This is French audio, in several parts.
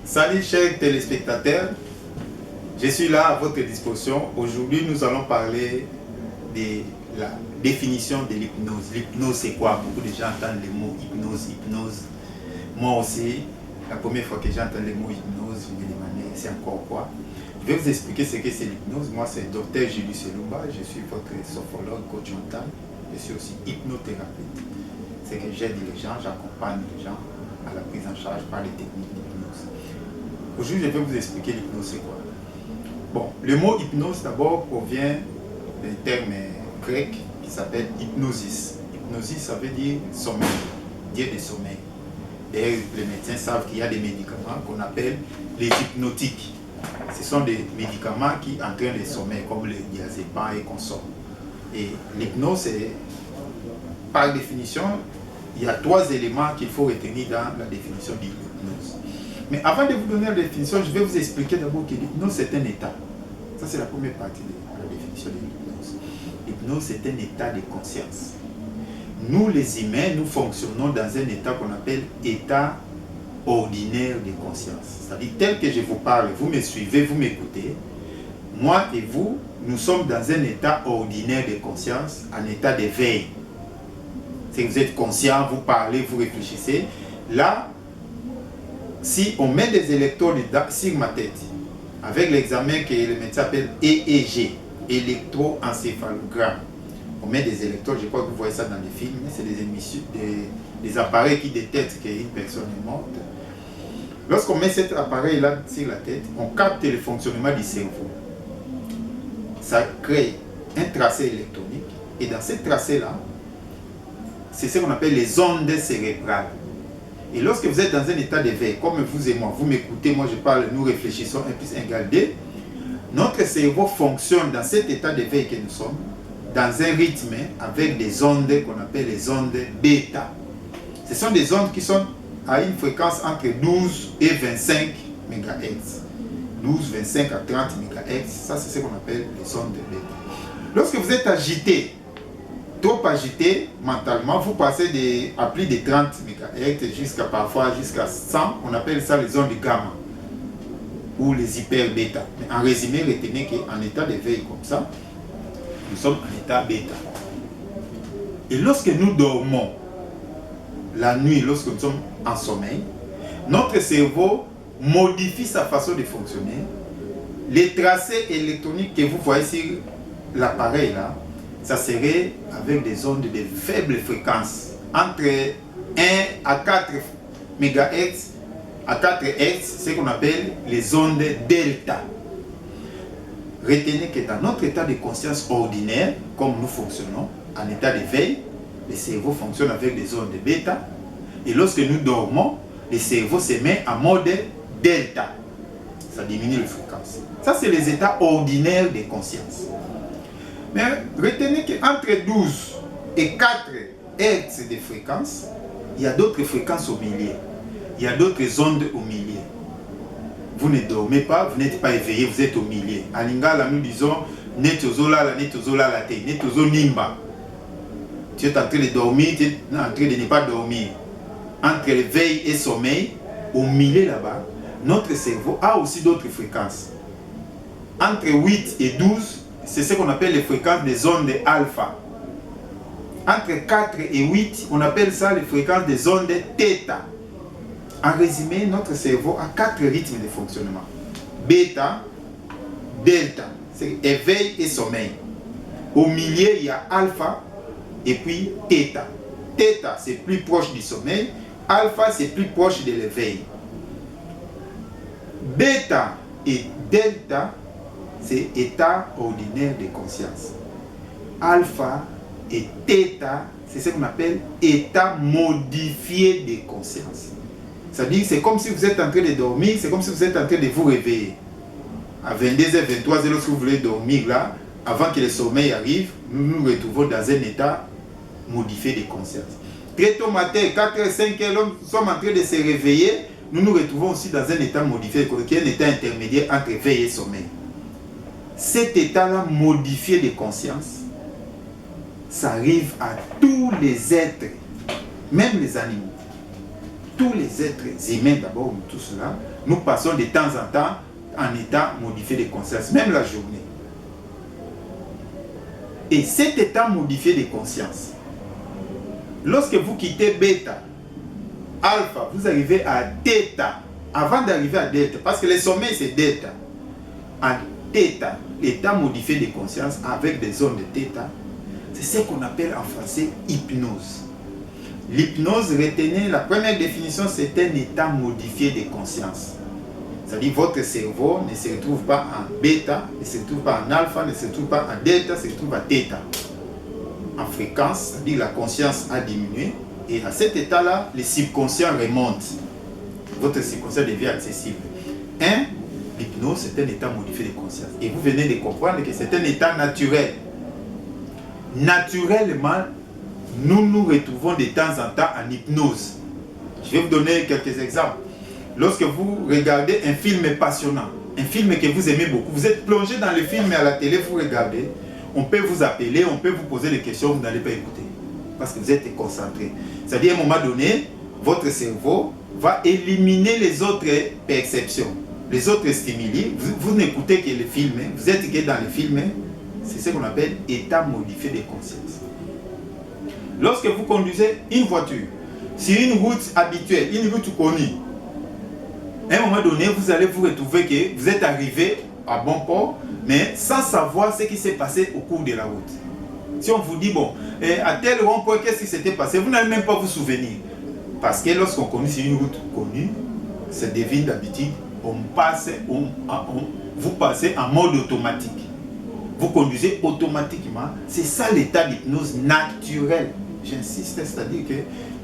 Salut chers téléspectateurs, je suis là à votre disposition. Aujourd'hui, nous allons parler de la définition de l'hypnose. L'hypnose, c'est quoi? Beaucoup de gens entendent le mot hypnose. Moi aussi, la première fois que j'entends le mot hypnose, je me demandais c'est encore quoi. Je vais vous expliquer ce que c'est l'hypnose. Moi, c'est Dr Julie Selumba. Je suis votre sophrologue, coach mental. Je suis aussi hypnothérapeute. C'est que j'aide les gens, j'accompagne les gens à la prise en charge par les techniques d'hypnose. Aujourd'hui, je vais vous expliquer l'hypnose, c'est quoi. Bon, le mot hypnose d'abord provient d'un terme grec qui s'appelle hypnosis. Hypnosis, ça veut dire sommeil, dire de sommeil. D'ailleurs, les médecins savent qu'il y a des médicaments qu'on appelle les hypnotiques. Ce sont des médicaments qui entraînent le sommeil, comme le diazépam et consorts. Et l'hypnose, par définition, il y a 3 éléments qu'il faut retenir dans la définition de l'hypnose. Mais avant de vous donner la définition, je vais vous expliquer d'abord que l'hypnose c'est un état. Ça c'est la première partie de la définition de l'hypnose. L'hypnose c'est un état de conscience. Nous les humains, nous fonctionnons dans un état qu'on appelle état ordinaire de conscience. C'est-à-dire tel que je vous parle, vous me suivez, vous m'écoutez. Moi et vous, nous sommes dans un état ordinaire de conscience, un état d'éveil. Si vous êtes conscient, vous parlez, vous réfléchissez. Là, si on met des électrodes sur ma tête, avec l'examen que le médecin appelle EEG, électroencéphalogramme, on met des électrodes, je crois que vous voyez ça dans les films, c'est des émissions, des appareils qui détectent qu'une personne est morte. Lorsqu'on met cet appareil-là sur la tête, on capte le fonctionnement du cerveau. Ça crée un tracé électronique, et dans ce tracé-là, c'est ce qu'on appelle les ondes cérébrales. Et lorsque vous êtes dans un état d'éveil, comme vous et moi, vous m'écoutez, moi je parle, nous réfléchissons, 1 + 1 = 2, notre cerveau fonctionne dans cet état d'éveil que nous sommes, dans un rythme avec des ondes qu'on appelle les ondes bêta. Ce sont des ondes qui sont à une fréquence entre 12 et 25 MHz. 12, 25 à 30 MHz, ça c'est ce qu'on appelle les ondes bêta. Lorsque vous êtes agité, trop agité mentalement, vous passez à plus de 30 MHz jusqu'à 100, on appelle ça les ondes gamma ou les hyper bêta. Mais en résumé, retenez qu'en état d'éveil comme ça, nous sommes en état bêta. Et lorsque nous dormons la nuit, lorsque nous sommes en sommeil, notre cerveau modifie sa façon de fonctionner. Les tracés électroniques que vous voyez sur l'appareil là, ça serait avec des ondes de faible fréquence, entre 1 à 4 MHz à 4 Hz, ce qu'on appelle les ondes delta. Retenez que dans notre état de conscience ordinaire, comme nous fonctionnons, en état d'éveil, le cerveau fonctionne avec des ondes bêta, et lorsque nous dormons, le cerveau se met en mode delta. Ça diminue les fréquences. Ça, c'est les états ordinaires de conscience. Mais retenez qu'entre 12 et 4 Hz de fréquence, il y a d'autres fréquences au milieu. Il y a d'autres ondes au milieu. Vous ne dormez pas, vous n'êtes pas éveillé, vous êtes au milieu. En lingala, nous disons netozola la te, netozo nimba. Tu es en train de dormir, tu es en train de ne pas dormir. Entre éveil et sommeil, au milieu là-bas, notre cerveau a aussi d'autres fréquences. Entre 8 et 12, c'est ce qu'on appelle les fréquences des ondes alpha. Entre 4 et 8, on appelle ça les fréquences des ondes θ. En résumé, notre cerveau a 4 rythmes de fonctionnement. Bêta, delta, c'est éveil et sommeil. Au milieu, il y a alpha et puis θ. θ, c'est plus proche du sommeil. Alpha, c'est plus proche de l'éveil. Bêta et delta, c'est état ordinaire de conscience. Alpha et θ, c'est ce qu'on appelle état modifié de conscience. C'est-à-dire, c'est comme si vous êtes en train de dormir, c'est comme si vous êtes en train de vous réveiller. À 22h, 23h, lorsque vous voulez dormir là, avant que le sommeil arrive, nous nous retrouvons dans un état modifié de conscience. Très tôt matin, 4h, 5h, nous sommes en train de se réveiller, nous nous retrouvons aussi dans un état modifié, qui est un état intermédiaire entre éveil et sommeil. Cet état-là modifié de conscience, ça arrive à tous les êtres, même les animaux. tous les êtres humains, d'abord, nous tous là, nous passons de temps en temps en état modifié de conscience, même la journée. Et cet état modifié de conscience, lorsque vous quittez bêta, alpha, vous arrivez à theta, avant d'arriver à delta, parce que le sommeil c'est delta, en theta, l'état modifié de conscience avec des zones de theta, c'est ce qu'on appelle en français hypnose. L'hypnose, retenez, la première définition, c'est un état modifié de conscience. C'est-à-dire votre cerveau ne se retrouve pas en bêta, ne se retrouve pas en alpha, ne se retrouve pas en delta, se retrouve à theta. En fréquence, c'est-à-dire la conscience a diminué, et à cet état-là, le subconscient remonte. Votre subconscient devient accessible. L'hypnose, c'est un état modifié de conscience. Et vous venez de comprendre que c'est un état naturel. Naturellement, nous nous retrouvons de temps en temps en hypnose. Je vais vous donner quelques exemples. Lorsque vous regardez un film passionnant, un film que vous aimez beaucoup, vous êtes plongé dans le film et à la télé, vous regardez, on peut vous appeler, on peut vous poser des questions, vous n'allez pas écouter. Parce que vous êtes concentré. C'est-à-dire, à un moment donné, votre cerveau va éliminer les autres perceptions, les autres stimuli. Vous n'écoutez que le film, vous êtes que dans le film, c'est ce qu'on appelle état modifié de conscience. Lorsque vous conduisez une voiture sur une route habituelle, une route connue, à un moment donné, vous allez vous retrouver que vous êtes arrivé à bon port, mais sans savoir ce qui s'est passé au cours de la route. Si on vous dit, bon, à tel rond-point, qu'est-ce qui s'était passé, vous n'allez même pas vous souvenir. Parce que lorsqu'on conduit sur une route connue, c'est devine d'habitude, vous passez en mode automatique. Vous conduisez automatiquement. C'est ça l'état d'hypnose naturel. J'insiste, c'est-à-dire que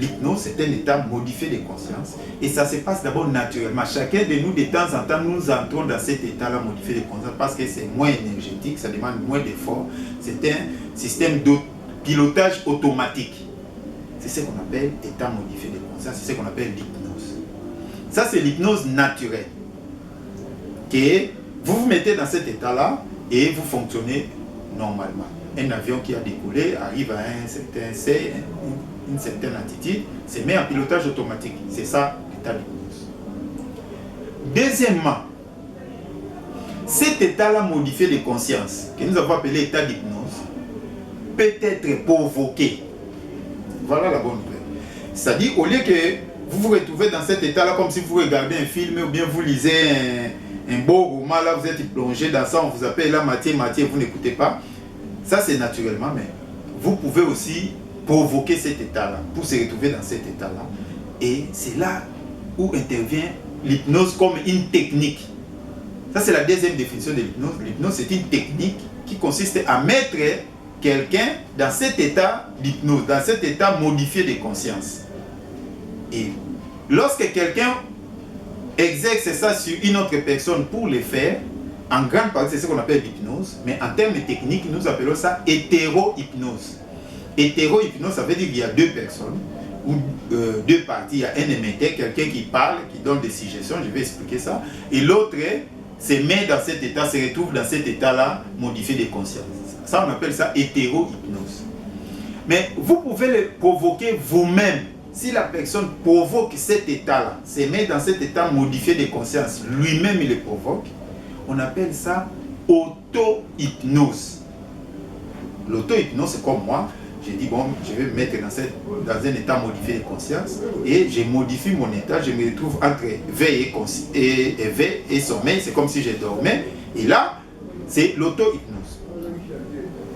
l'hypnose, c'est un état modifié de conscience. Et ça se passe d'abord naturellement. Chacun de nous, de temps en temps, nous entrons dans cet état-là modifié de conscience parce que c'est moins énergétique, ça demande moins d'efforts. C'est un système de pilotage automatique. C'est ce qu'on appelle état modifié de conscience. C'est ce qu'on appelle l'hypnose. Ça, c'est l'hypnose naturelle. Que vous vous mettez dans cet état-là et vous fonctionnez normalement. Un avion qui a décollé arrive à un certain C, une certaine altitude, se met en pilotage automatique. C'est ça l'état d'hypnose. Deuxièmement, cet état-là modifié de conscience, que nous avons appelé état d'hypnose, peut être provoqué. Voilà la bonne nouvelle. C'est-à-dire, au lieu que vous vous retrouvez dans cet état-là comme si vous regardez un film ou bien vous lisez un beau roman, là vous êtes plongé dans ça, on vous appelle là matière, vous n'écoutez pas. Ça c'est naturellement, mais vous pouvez aussi provoquer cet état-là pour se retrouver dans cet état-là. Et c'est là où intervient l'hypnose comme une technique. Ça c'est la deuxième définition de l'hypnose. L'hypnose c'est une technique qui consiste à mettre quelqu'un dans cet état d'hypnose, dans cet état modifié de conscience. Et lorsque quelqu'un exerce ça sur une autre personne pour le faire, en grande partie, c'est ce qu'on appelle l'hypnose, mais en termes techniques, nous appelons ça hétéro-hypnose. Hétéro-hypnose, ça veut dire qu'il y a deux personnes, ou deux parties. Il y a un émetteur, quelqu'un qui parle, qui donne des suggestions, je vais expliquer ça, et l'autre se met dans cet état, se retrouve dans cet état-là, modifié de conscience. Ça, on appelle ça hétéro-hypnose. Mais vous pouvez le provoquer vous-même. Si la personne provoque cet état-là, se met dans cet état modifié de conscience, lui-même il le provoque, on appelle ça auto-hypnose. L'auto-hypnose, c'est comme moi, j'ai dit, bon, je vais me mettre dans un état modifié de conscience et je modifie mon état, je me retrouve entre veille et sommeil, c'est comme si je dormais, et là, c'est l'auto-hypnose.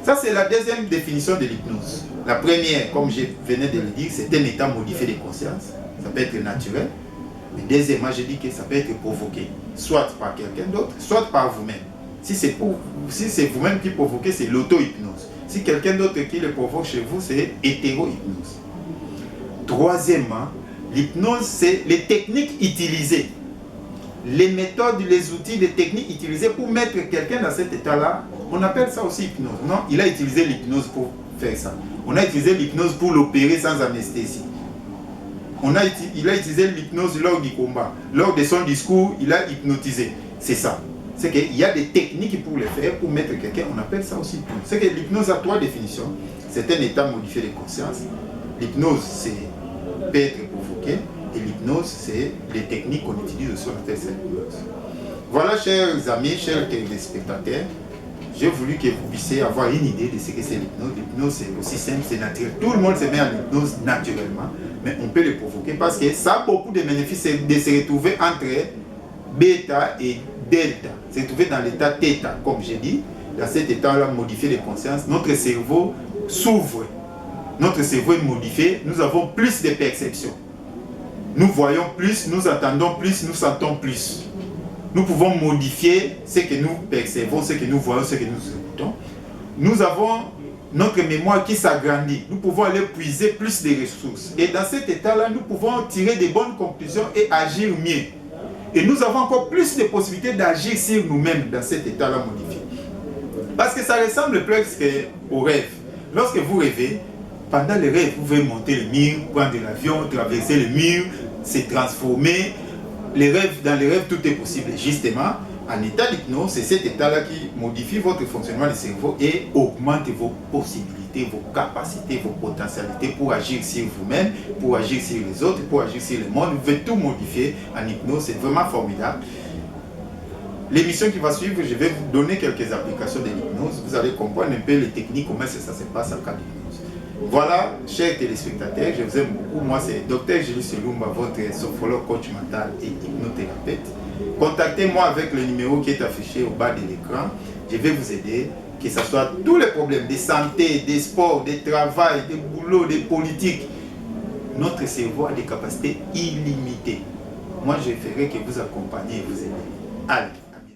Ça, c'est la deuxième définition de l'hypnose. La première, comme je venais de le dire, c'est un état modifié de conscience. Ça peut être naturel. Mais deuxièmement, je dis que ça peut être provoqué, soit par quelqu'un d'autre, soit par vous-même. Si c'est vous-même qui provoquez, c'est l'auto-hypnose. Si quelqu'un d'autre qui le provoque chez vous, c'est hétéro-hypnose. Troisièmement, l'hypnose, c'est les techniques utilisées. Les méthodes, les outils, les techniques utilisées pour mettre quelqu'un dans cet état-là, on appelle ça aussi hypnose. Non, il a utilisé l'hypnose pour faire ça. On a utilisé l'hypnose pour l'opérer sans anesthésie. Il a utilisé l'hypnose lors du combat. Lors de son discours, il a hypnotisé. C'est ça. C'est qu'il y a des techniques pour le faire, pour mettre quelqu'un, on appelle ça aussi hypnose. C'est que l'hypnose a trois définitions. C'est un état modifié de conscience. L'hypnose, peut être provoqué. Et l'hypnose, c'est les techniques qu'on utilise aussi, on appelle ça l'hypnose. Voilà, chers amis, chers téléspectateurs, j'ai voulu que vous puissiez avoir une idée de ce que c'est l'hypnose. L'hypnose, c'est aussi simple, c'est naturel. Tout le monde se met en hypnose naturellement, mais on peut le provoquer parce que ça a beaucoup de bénéfices de se retrouver entre bêta et delta. Se retrouver dans l'état theta, comme j'ai dit. Dans cet état-là, modifier les consciences, notre cerveau s'ouvre. Notre cerveau est modifié, nous avons plus de perceptions. Nous voyons plus, nous entendons plus, nous sentons plus. Nous pouvons modifier ce que nous percevons, ce que nous voyons, ce que nous écoutons. Nous avons notre mémoire qui s'agrandit. Nous pouvons aller puiser plus de ressources. Et dans cet état-là, nous pouvons tirer de bonnes conclusions et agir mieux. Et nous avons encore plus de possibilités d'agir sur nous-mêmes dans cet état-là modifié. Parce que ça ressemble presque au rêve. Lorsque vous rêvez, pendant le rêve, vous pouvez monter le mur, prendre l'avion, traverser le mur, se transformer. Dans les rêves, tout est possible. Justement, en état d'hypnose, c'est cet état-là qui modifie votre fonctionnement du cerveau et augmente vos possibilités, vos capacités, vos potentialités pour agir sur vous-même, pour agir sur les autres, pour agir sur le monde. Vous pouvez tout modifier en hypnose, c'est vraiment formidable. L'émission qui va suivre, je vais vous donner quelques applications de l'hypnose. Vous allez comprendre un peu les techniques, comment ça se passe en cas d'hypnose. Voilà, chers téléspectateurs, je vous aime beaucoup. Moi, c'est Dr Julius Lumba, votre sophrologue, coach mental et hypnothérapeute. Contactez-moi avec le numéro qui est affiché au bas de l'écran. Je vais vous aider, que ce soit tous les problèmes de santé, de sport, de travail, de boulot, de politique. Notre cerveau a des capacités illimitées. Moi, je ferai que vous accompagner et vous aider. Allez.